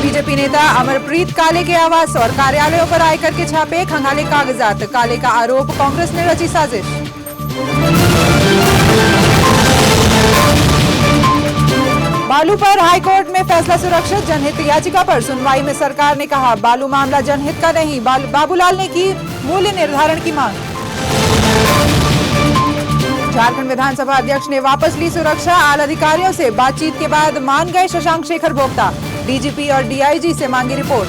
BJP नेता अमरप्रीत काले के आवास और कार्यालयों पर आयकर के छापे, खंगाले कागजात। काले का आरोप, कांग्रेस ने रची साजिश। बालू पर हाईकोर्ट में फैसला सुरक्षित, जनहित याचिका पर सुनवाई में सरकार ने कहा बालू मामला जनहित का नहीं। बाबूलाल ने की मूल्य निर्धारण की मांग। झारखंड विधानसभा अध्यक्ष ने वापस ली सुरक्षा, आला अधिकारियों से बातचीत के बाद मान गए शशांक शेखर भोक्ता। डीजीपी और डीआईजी से मांगी रिपोर्ट।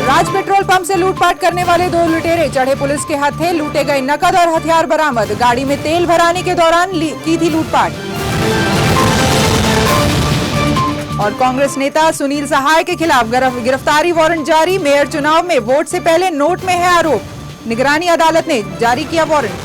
राज पेट्रोल पंप से लूटपाट करने वाले 2 लुटेरे चढ़े पुलिस के हत्थे, लूटे गए नकद और हथियार बरामद। गाड़ी में तेल भराने के दौरान की थी लूटपाट। और कांग्रेस नेता सुनील सहाय के खिलाफ गिरफ्तारी वारंट जारी, मेयर चुनाव में वोट से पहले नोट में है आरोप। निगरानी अदालत ने जारी किया वारंट।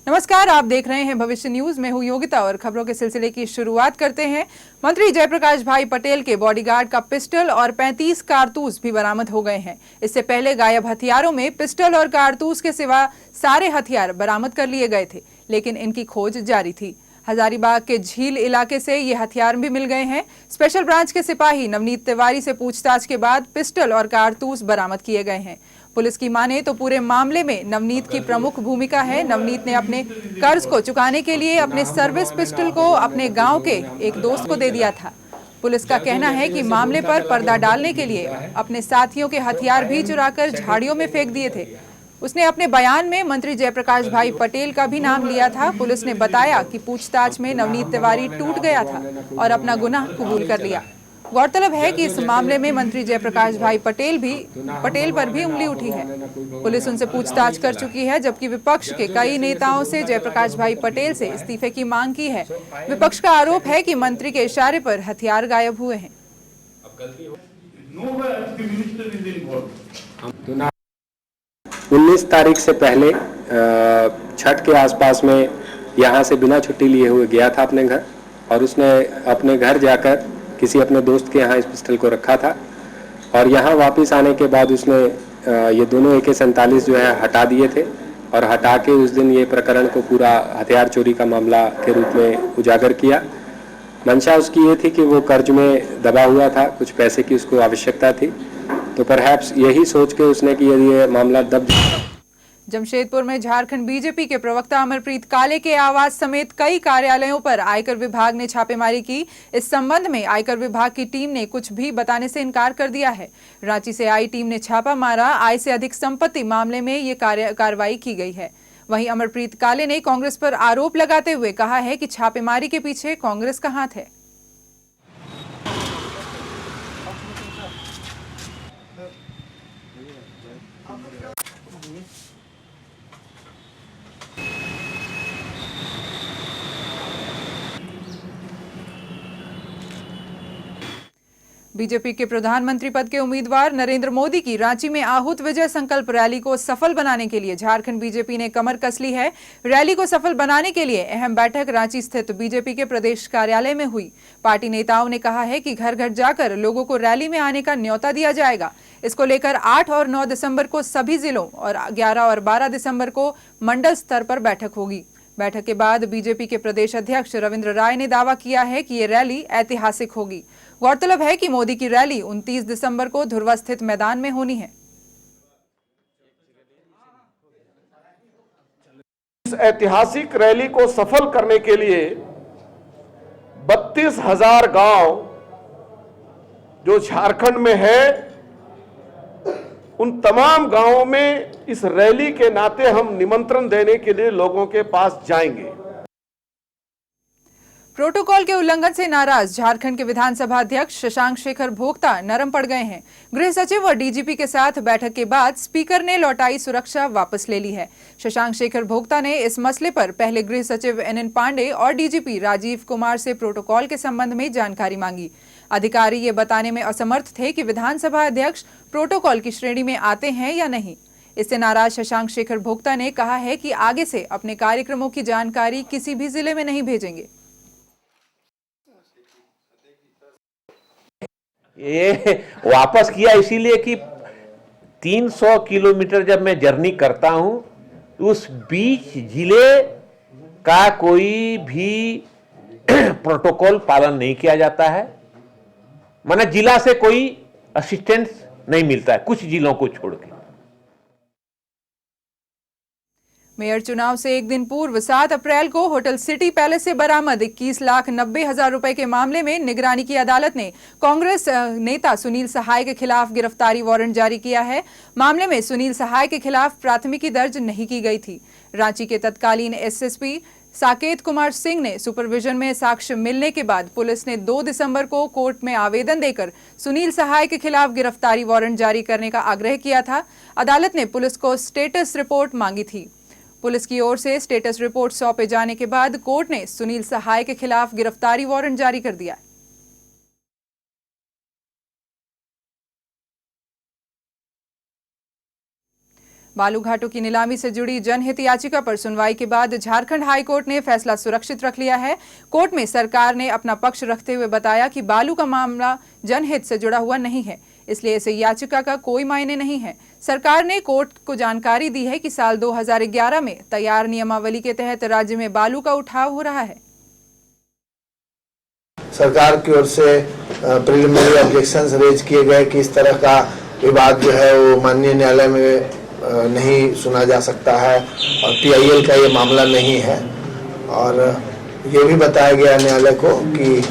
नमस्कार, आप देख रहे हैं भविष्य न्यूज। मैं हूं योगिता और खबरों के सिलसिले की शुरुआत करते हैं। मंत्री जयप्रकाश भाई पटेल के बॉडीगार्ड का पिस्टल और 35 कारतूस भी बरामद हो गए हैं। इससे पहले गायब हथियारों में पिस्टल और कारतूस के सिवा सारे हथियार बरामद कर लिए गए थे, लेकिन इनकी खोज जारी थी। हजारीबाग के झील इलाके से ये हथियार भी मिल गए हैं। स्पेशल ब्रांच के सिपाही नवनीत तिवारी से पूछताछ के बाद पिस्टल और कारतूस बरामद किए गए हैं। पुलिस की माने तो पूरे मामले में नवनीत की प्रमुख भूमिका है। नवनीत ने अपने कर्ज को चुकाने के लिए अपने सर्विस पिस्टल को अपने गांव के एक दोस्त को दे दिया था। पुलिस का कहना है कि मामले पर पर्दा डालने के लिए अपने साथियों के हथियार भी चुराकर झाड़ियों में फेंक दिए थे। उसने अपने बयान में मंत्री जयप्रकाश भाई पटेल का भी नाम लिया था। पुलिस ने बताया कि पूछताछ में नवनीत तिवारी टूट गया था और अपना गुनाह कबूल कर लिया। गौरतलब है कि इस मामले में मंत्री जयप्रकाश भाई पटेल पर भी उंगली उठी है। पुलिस उनसे पूछताछ कर चुकी है, जबकि विपक्ष के कई नेताओं से जयप्रकाश भाई पटेल से इस्तीफे की मांग की है। विपक्ष का आरोप है कि मंत्री के इशारे पर हथियार गायब हुए हैं। 19 तारीख से पहले छठ के आसपास में यहाँ से बिना छुट्टी लिए हुए गया था अपने घर, और उसने अपने घर जाकर किसी अपने दोस्त के यहाँ इस पिस्टल को रखा था। और यहाँ वापस आने के बाद उसने ये दोनों AK-47 जो है हटा दिए थे, और हटा के उस दिन ये प्रकरण को पूरा हथियार चोरी का मामला के रूप में उजागर किया। मंशा उसकी ये थी कि वो कर्ज में दबा हुआ था, कुछ पैसे की उसको आवश्यकता थी, तो परहैप्स यही सोच के उसने कि यदि ये मामला जमशेदपुर में झारखंड बीजेपी के प्रवक्ता अमरप्रीत काले के आवास समेत कई कार्यालयों पर आयकर विभाग ने छापेमारी की। इस संबंध में आयकर विभाग की टीम ने कुछ भी बताने से इनकार कर दिया है। रांची से आई टीम ने छापा मारा। आय से अधिक संपत्ति मामले में ये कार्रवाई की गई है। वहीं अमरप्रीत काले ने कांग्रेस पर आरोप लगाते हुए कहा है कि छापेमारी के पीछे कांग्रेस का हाथ है। बीजेपी के प्रधानमंत्री पद के उम्मीदवार नरेंद्र मोदी की रांची में आहूत विजय संकल्प रैली को सफल बनाने के लिए झारखंड बीजेपी ने कमर कस ली है। रैली को सफल बनाने के लिए अहम बैठक रांची स्थित बीजेपी के प्रदेश कार्यालय में हुई। पार्टी नेताओं ने कहा है कि घर घर जाकर लोगों को रैली में आने का न्योता दिया जाएगा। इसको लेकर 8 और 9 दिसंबर को सभी जिलों और 11 और 12 दिसंबर को मंडल स्तर पर बैठक होगी। बैठक के बाद बीजेपी के प्रदेश अध्यक्ष रविंद्र राय ने दावा किया है कि ये रैली ऐतिहासिक होगी। गौरतलब है कि मोदी की रैली 29 दिसंबर को धुर्वा स्थित मैदान में होनी है। इस ऐतिहासिक रैली को सफल करने के लिए 32,000 गांव जो झारखंड में है, उन तमाम गांवों में इस रैली के नाते हम निमंत्रण देने के लिए लोगों के पास जाएंगे। प्रोटोकॉल के उल्लंघन से नाराज झारखंड के विधानसभा अध्यक्ष शशांक शेखर भोक्ता नरम पड़ गए हैं। गृह सचिव और डीजीपी के साथ बैठक के बाद स्पीकर ने लौटाई सुरक्षा वापस ले ली है। शशांक शेखर भोक्ता ने इस मसले पर पहले गृह सचिव NN पांडे और डीजीपी राजीव कुमार से प्रोटोकॉल के संबंध में जानकारी मांगी। अधिकारी ये बताने में असमर्थ थे कि विधानसभा अध्यक्ष प्रोटोकॉल की श्रेणी में आते हैं या नहीं। इससे नाराज शशांक शेखर भोक्ता ने कहा है कि आगे से अपने कार्यक्रमों की जानकारी किसी भी जिले में नहीं भेजेंगे। ये वापस किया इसीलिए कि 300 किलोमीटर जब मैं जर्नी करता हूं उस बीच जिले का कोई भी प्रोटोकॉल पालन नहीं किया जाता है। माने जिला से कोई असिस्टेंस नहीं मिलता है कुछ जिलों को छोड़ के। मेयर चुनाव से एक दिन पूर्व 7 अप्रैल को होटल सिटी पैलेस से बरामद 21,90,000 रुपए के मामले में निगरानी की अदालत ने कांग्रेस नेता सुनील सहाय के खिलाफ गिरफ्तारी वारंट जारी किया है। मामले में सुनील सहाय के खिलाफ प्राथमिकी दर्ज नहीं की गई थी। रांची के तत्कालीन SSP साकेत कुमार सिंह ने सुपरविजन में साक्ष्य मिलने के बाद पुलिस ने 2 दिसंबर को कोर्ट में आवेदन देकर सुनील सहाय के खिलाफ गिरफ्तारी वारंट जारी करने का आग्रह किया था। अदालत ने पुलिस को स्टेटस रिपोर्ट मांगी थी। पुलिस की ओर से स्टेटस रिपोर्ट सौंपे जाने के बाद कोर्ट ने सुनील सहाय के खिलाफ गिरफ्तारी वारंट जारी कर दिया। बालू घाटों की नीलामी से जुड़ी जनहित याचिका पर सुनवाई के बाद झारखंड हाई कोर्ट ने फैसला सुरक्षित रख लिया है। कोर्ट में सरकार ने अपना पक्ष रखते हुए बताया कि बालू का मामला जनहित से जुड़ा हुआ नहीं है, इसलिए इस याचिका का कोई मायने नहीं है। सरकार ने कोर्ट को जानकारी दी है कि साल 2011 में तैयार नियमावली के तहत राज्य में बालू का उठाव हो रहा है। सरकार की ओर से प्रिलिमिनरी ऑब्जेक्शंस रेज किए गए कि इस तरह का विवाद जो है वो माननीय न्यायालय में नहीं सुना जा सकता है और TIL का ये मामला नहीं है। और ये भी बताया गया न्यायालय को कि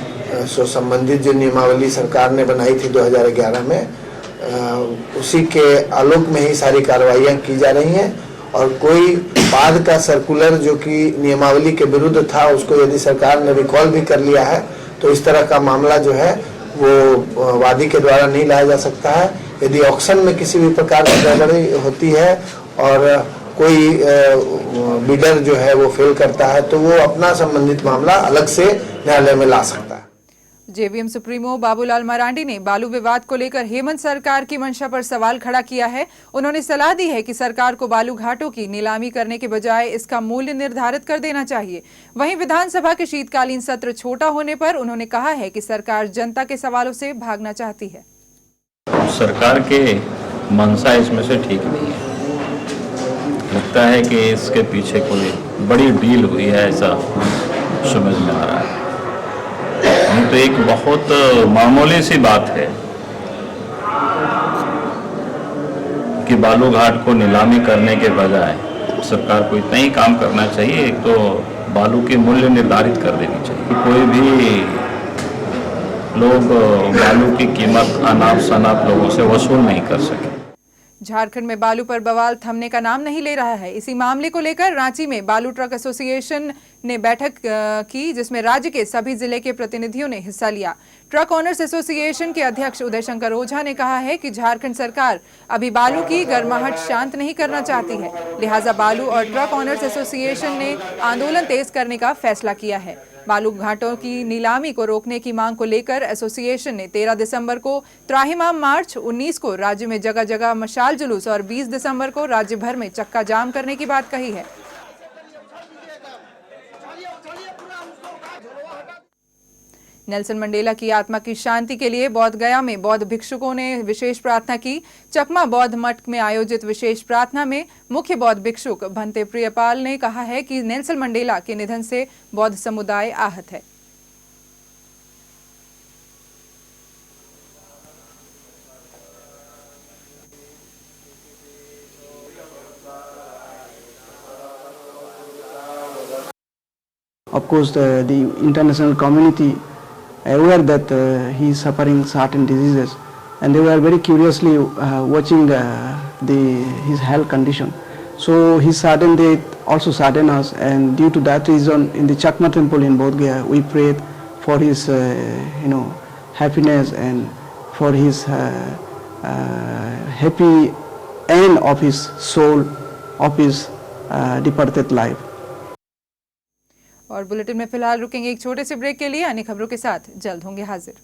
संबंधित जो नियमावली सरकार ने बनाई थी 2011 में उसी के आलोक में ही सारी कार्रवाइयाँ की जा रही हैं और कोई बाद का सर्कुलर जो कि नियमावली के विरुद्ध था उसको यदि सरकार ने रिकॉल भी कर लिया है तो इस तरह का मामला जो है वो वादी के द्वारा नहीं लाया जा सकता है। यदि ऑक्शन में किसी भी प्रकार की गड़बड़ी होती है और कोई बिडर जो है वो फेल करता है तो वो अपना संबंधित मामला अलग से न्यायालय में ला सकता है। JVM सुप्रीमो बाबूलाल मरांडी ने बालू विवाद को लेकर हेमंत सरकार की मंशा पर सवाल खड़ा किया है। उन्होंने सलाह दी है कि सरकार को बालू घाटों की नीलामी करने के बजाय इसका मूल्य निर्धारित कर देना चाहिए। वहीं विधानसभा के शीतकालीन सत्र छोटा होने पर उन्होंने कहा है कि सरकार जनता के सवालों से भागना चाहती है। सरकार के मंशा इसमें से ठीक नहीं है। लगता है कि इसके पीछे कोई बड़ी डील हुई है, ऐसा समझ में आ रहा है। नहीं तो एक बहुत मामूली सी बात है कि बालू घाट को नीलामी करने के बजाय सरकार को इतना ही काम करना चाहिए, एक तो बालू के मूल्य निर्धारित कर देनी चाहिए। कोई भी लोग बालू की कीमत अनाप शनाप लोगों से वसूल नहीं कर सके। झारखंड में बालू पर बवाल थमने का नाम नहीं ले रहा है। इसी मामले को लेकर रांची में बालू ट्रक एसोसिएशन ने बैठक की, जिसमें राज्य के सभी जिले के प्रतिनिधियों ने हिस्सा लिया। ट्रक ओनर्स एसोसिएशन के अध्यक्ष उदय शंकर ओझा ने कहा है कि झारखंड सरकार अभी बालू की गर्माहट शांत नहीं करना चाहती है, लिहाजा बालू और ट्रक ओनर्स एसोसिएशन ने आंदोलन तेज करने का फैसला किया है। बालू घाटों की नीलामी को रोकने की मांग को लेकर एसोसिएशन ने 13 दिसंबर को त्राहिमाम मार्च, 19 को राज्य में जगह जगह मशाल जुलूस और 20 दिसंबर को राज्य भर में चक्का जाम करने की बात कही है। नेल्सन मंडेला की आत्मा की शांति के लिए बोध गया में बौद्ध भिक्षुकों ने विशेष प्रार्थना की। चकमा बौद्ध मठ में आयोजित विशेष प्रार्थना में मुख्य बौद्ध भिक्षुक भंते प्रियपाल ने कहा है कि नेल्सन मंडेला के निधन से बौद्ध समुदाय आहत है। Of course, the international community aware that he is suffering certain diseases, and they were very curiously watching his health condition. So his sudden death also saddened us, and due to that reason, in the Chakma temple in Bodh Gaya, we prayed for his, happiness and for his happy end of his soul, of his departed life. और bulletin में फिलहाल रुकेंगे एक छोटे से break के लिए। अन्य खबरों के साथ जल्द होंगे हाजिर।